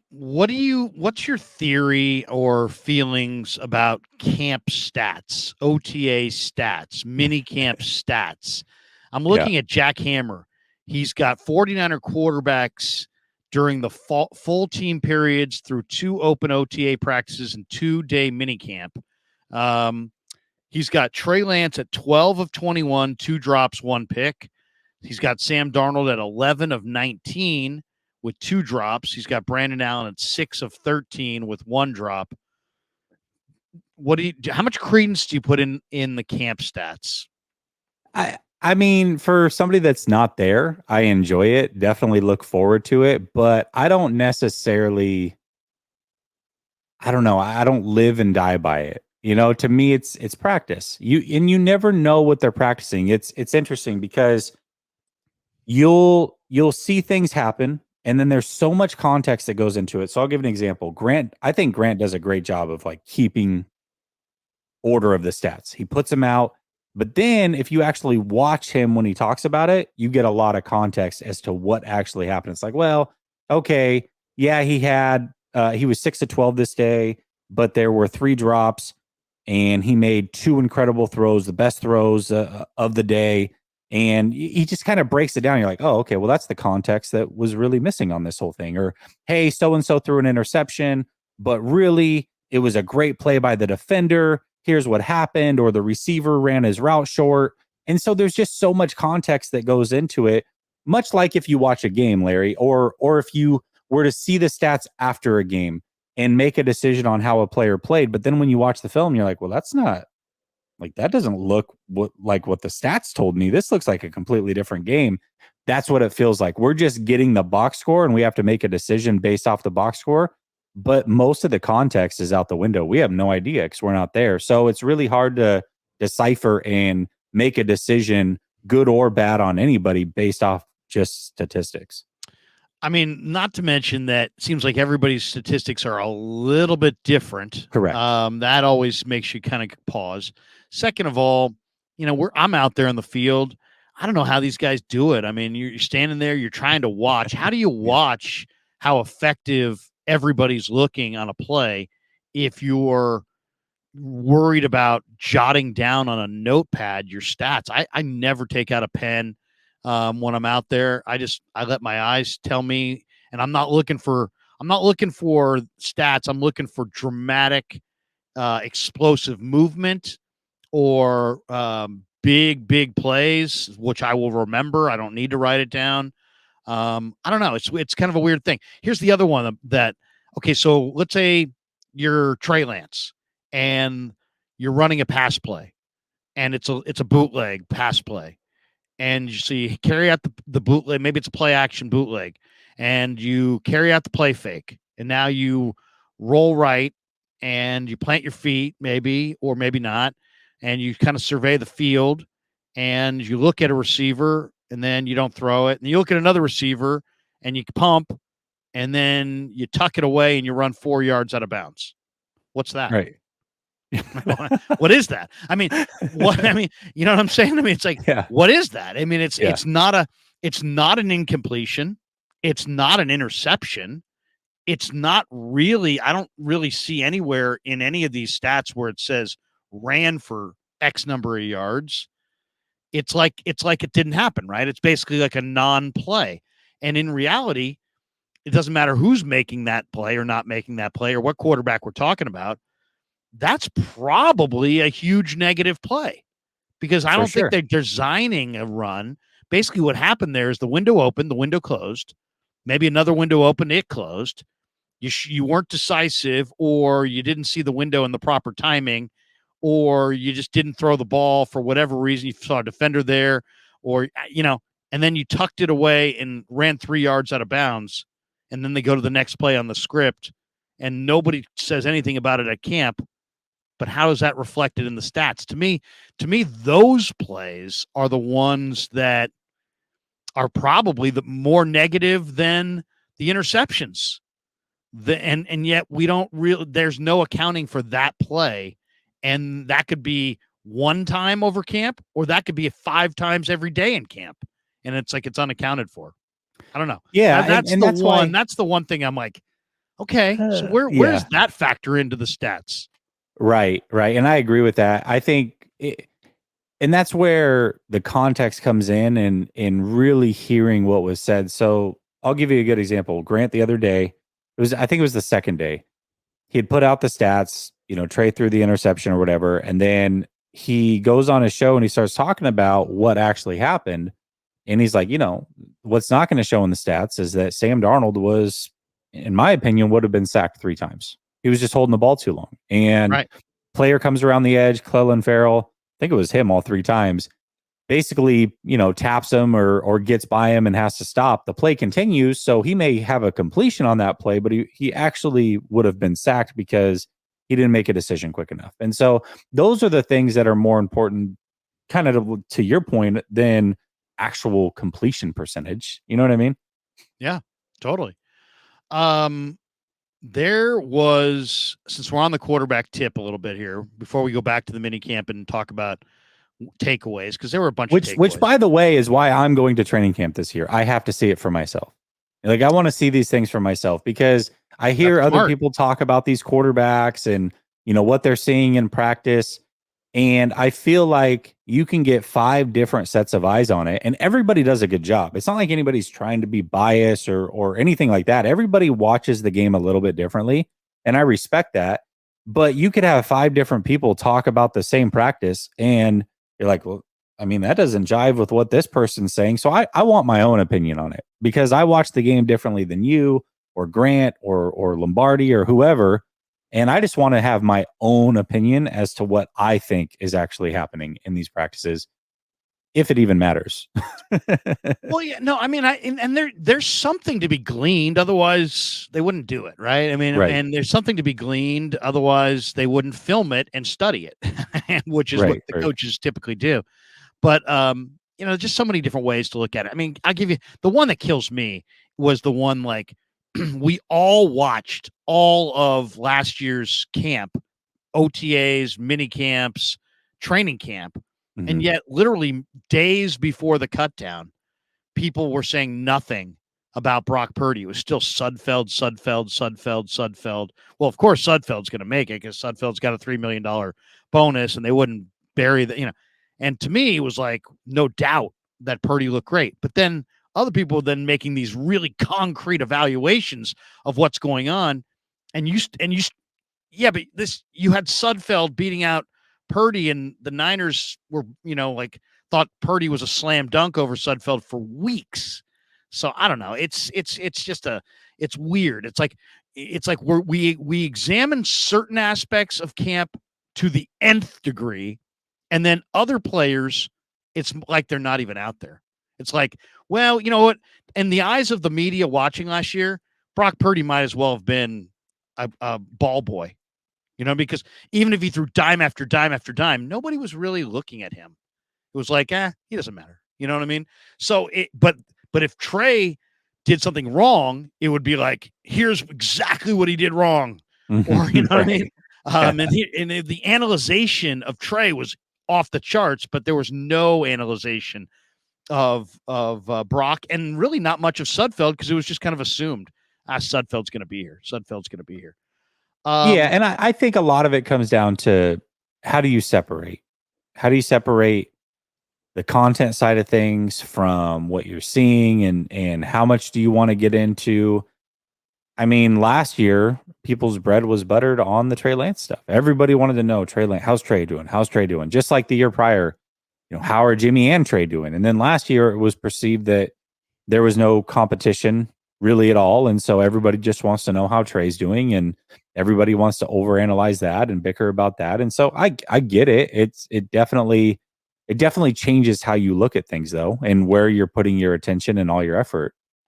What's your theory or feelings about camp stats, OTA stats, mini camp stats? I'm Yeah. looking at Jack Hammer. He's got 49er quarterbacks during the full team periods through 2 open OTA practices and 2-day mini camp. Um, he's got Trey Lance at 12 of 21, 2 drops, 1 pick. He's got Sam Darnold at 11 of 19 with 2 drops. He's got Brandon Allen at 6 of 13 with 1 drop. How much credence do you put in the camp stats? I mean, for somebody that's not there, I enjoy it. Definitely look forward to it, but I don't necessarily I don't know, I don't live and die by it. To me it's practice. You never know what they're practicing. It's interesting because you'll see things happen and then there's so much context that goes into it. So I'll give an example. I think Grant does a great job of like keeping order of the stats. He puts them out, but then if you actually watch him when he talks about it, you get a lot of context as to what actually happened. It's like, well, okay, yeah, he was 6 to 12 this day, but there were 3 drops and he made 2 incredible throws, the best throws of the day. And he just kind of breaks it down. You're like, oh, okay, well, that's the context that was really missing on this whole thing. Or, hey, so and so threw an interception, but really it was a great play by the defender. Here's what happened, or the receiver ran his route short. And so there's just so much context that goes into it, much like if you watch a game, Larry, or if you were to see the stats after a game and make a decision on how a player played. But then when you watch the film, you're like, well, that's not like that doesn't look like what the stats told me. This looks like a completely different game. That's what it feels like. We're just getting the box score and we have to make a decision based off the box score. But most of the context is out the window. We have no idea because we're not there. So it's really hard to decipher and make a decision, good or bad, on anybody based off just statistics. I mean, not to mention that it seems like everybody's statistics are a little bit different. Correct. That always makes you kind of pause. Second of all, I'm out there in the field. I don't know how these guys do it. I mean, you're standing there, you're trying to watch. How do you watch how effective everybody's looking on a play if you're worried about jotting down on a notepad your stats? I never take out a pen when I'm out there. I let my eyes tell me, and I'm not looking for stats. I'm looking for dramatic, explosive movement or big plays, which I will remember. I don't need to write it down. I don't know. It's kind of a weird thing. Here's the other one that okay. So let's say you're Trey Lance and you're running a pass play, and it's a bootleg pass play, and you carry out the bootleg. Maybe it's a play action bootleg, and you carry out the play fake, and now you roll right and you plant your feet, maybe or maybe not, and you kind of survey the field, and you look at a receiver, and then you don't throw it, and you look at another receiver, and you pump, and then you tuck it away, and you run 4 yards out of bounds. What's that? Right. What is that? I mean, you know what I'm saying? I mean, it's like, Yeah. what is that? I mean, Yeah. it's not an incompletion. It's not an interception. It's not really, I don't really see anywhere in any of these stats where it says ran for X number of yards. It's like it didn't happen, right? It's basically like a non-play. And in reality, it doesn't matter who's making that play or not making that play or what quarterback we're talking about. That's probably a huge negative play because I For don't think sure. they're designing a run. Basically, what happened there is the window opened, the window closed, maybe another window opened, it closed. You weren't decisive, or you didn't see the window in the proper timing, or you just didn't throw the ball for whatever reason. You saw a defender there, or and then you tucked it away and ran 3 yards out of bounds, and then they go to the next play on the script, and nobody says anything about it at camp. But how is that reflected in the stats? To me, those plays are the ones that are probably the more negative than the interceptions. And yet we don't really. There's no accounting for that play, and that could be one time over camp, or that could be 5 times every day in camp, and it's like it's unaccounted for. I don't know. Yeah, That's and the that's one. why. That's the one thing I'm like, okay, so where Yeah, does that factor into the stats? right, right, and I agree with that. I think, and that's where the context comes in, and really hearing what was said. So I'll give you a good example. Grant the other day, I think it was the second day. He had put out the stats, Trey threw the interception or whatever, and then he goes on his show and he starts talking about what actually happened. And he's like, what's not going to show in the stats is that Sam Darnold was, in my opinion, would have been sacked 3 times. He was just holding the ball too long. And Right. player comes around the edge, Clellan Farrell, I think it was him all 3 times, basically, taps him or gets by him and has to stop. The play continues. So he may have a completion on that play, but he actually would have been sacked because he didn't make a decision quick enough. And so those are the things that are more important, kind of to your point, than actual completion percentage. You know what I mean? Yeah, totally. Um, there was, since we're on the quarterback tip a little bit here, before we go back to the mini camp and talk about takeaways, because there were a bunch of Which, takeaways. by the way, is why I'm going to training camp this year. I have to see it for myself. Like, I want to see these things for myself, because I That's hear other smart. people talk about these quarterbacks and what they're seeing in practice, and I feel like you can get 5 different sets of eyes on it, and everybody does a good job. It's not like anybody's trying to be biased or anything like that. Everybody watches the game a little bit differently, and I respect that. But you could have 5 different people talk about the same practice, and you're like, well, I mean, that doesn't jive with what this person's saying. So I want my own opinion on it, because I watch the game differently than you or Grant or Lombardi or whoever. And I just want to have my own opinion as to what I think is actually happening in these practices, if it even matters. Well, yeah, no, I mean, and there's something to be gleaned, otherwise they wouldn't do it, right? I mean, Right. and there's something to be gleaned, otherwise they wouldn't film it and study it, which is what Right. the Right. coaches typically do. But just so many different ways to look at it. I mean, I'll give you the one that kills me was the one like we all watched all of last year's camp, OTAs, mini camps, training camp, and Mhm. yet literally days before the cutdown, people were saying nothing about Brock Purdy. It was still Sudfeld, Sudfeld, Sudfeld, Sudfeld. Well, of course, Sudfeld's going to make it because Sudfeld's got a $3 million bonus and they wouldn't bury the. And to me, it was like, no doubt that Purdy looked great. But then other people then making these really concrete evaluations of what's going on. Yeah, but you had Sudfeld beating out Purdy, and the Niners were, like thought Purdy was a slam dunk over Sudfeld for weeks. So I don't know. It's weird. It's like we examine certain aspects of camp to the nth degree, and then other players, it's like they're not even out there. It's like, well, you know what? In the eyes of the media watching last year, Brock Purdy might as well have been a ball boy, because even if he threw dime after dime after dime, nobody was really looking at him. It was like, he doesn't matter. You know what I mean? So but if Trey did something wrong, it would be like, here's exactly what he did wrong. Or, you know what I mean? Right. Yeah. And the analyzation of Trey was off the charts, but there was no analyzation of Brock, and really not much of Sudfeld, because it was just kind of assumed, Sudfeld's going to be here. Sudfeld's going to be here. Yeah, and I think a lot of it comes down to, how do you separate? How do you separate the content side of things from what you're seeing, and how much do you want to get into? I mean, last year, people's bread was buttered on the Trey Lance stuff. Everybody wanted to know, Trey Lance, how's Trey doing? How's Trey doing? Just like the year prior, how are Jimmy and Trey doing? And then last year, it was perceived that there was no competition really at all. And so everybody just wants to know how Trey's doing, and everybody wants to overanalyze that and bicker about that. And so I get it. It definitely changes how you look at things, though, and where you're putting your attention and all your effort.